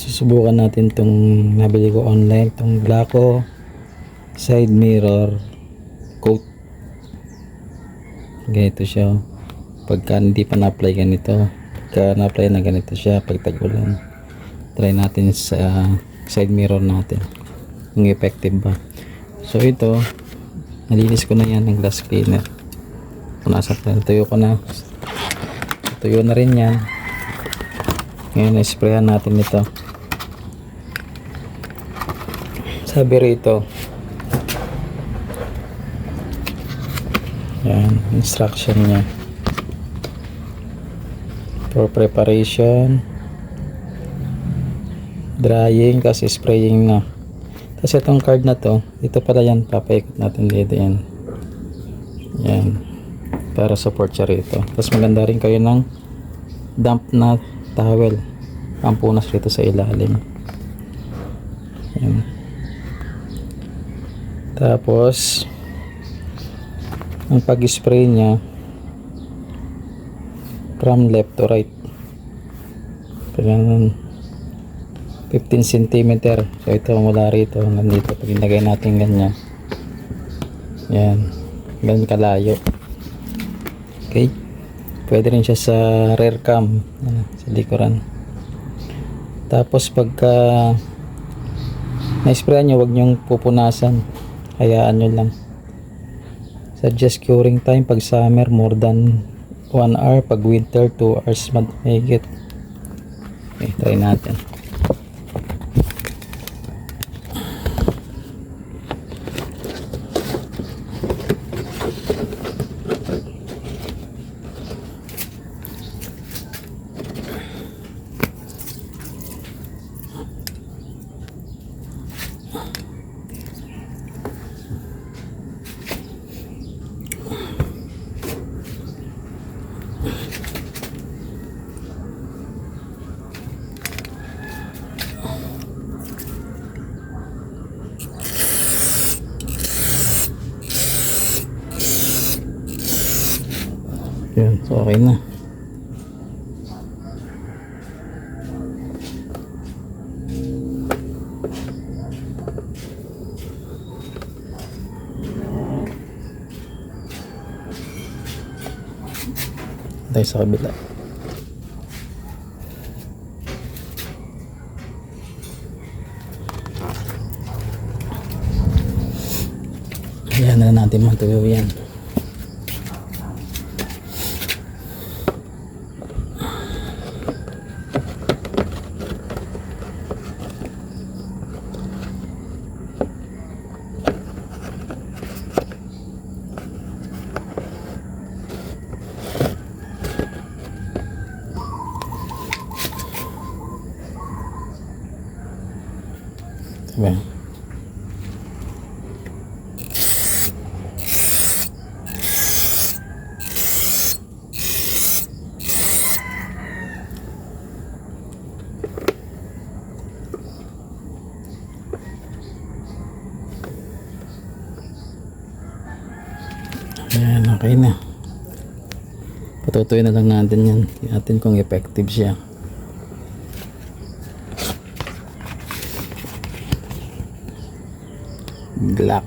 Susubukan natin tong nabili ko online, tong Glaco side mirror coat. Ganito siya pagka hindi pa na-apply ganito. Pagka na-apply na ganito siya pag tag-ulan. Try natin sa side mirror natin kung effective ba. So ito, nalinis ko na yan ng glass cleaner. Punasan ko na, tuyo ko na. Tuyo na rin yan. Ngayon na-sprayan natin ito. Sabi rito, yan, instruction niya. For preparation, drying, kasi spraying na. Tapos itong card na to, dito pala yan, papaikot natin dito yan. Yan, para support siya rito. Tapos maganda rin kayo ng damp na towel, pampunas rito sa ilalim. Yan. Tapos ang pag-spray niya from left to right, ganun, 15 cm. So ito mula rito hanggang dito, pag ilagay natin ganyan, yan, ganun kalayo. Okay, pwede rin siya sa rear cam, sa likuran. Tapos pagka na-spray nyo, huwag nyong pupunasan, hayaan nyo lang. Suggest curing time pag summer more than 1 hour, pag winter 2 hours mahigit. Okay, try natin. Yan, so okay na. Tayo sa kabila. Ayan na natin matuyo yan. Diba? Ayan, okay na. Patutuyo na lang natin yan. Tingnan natin kung effective siya. Glaco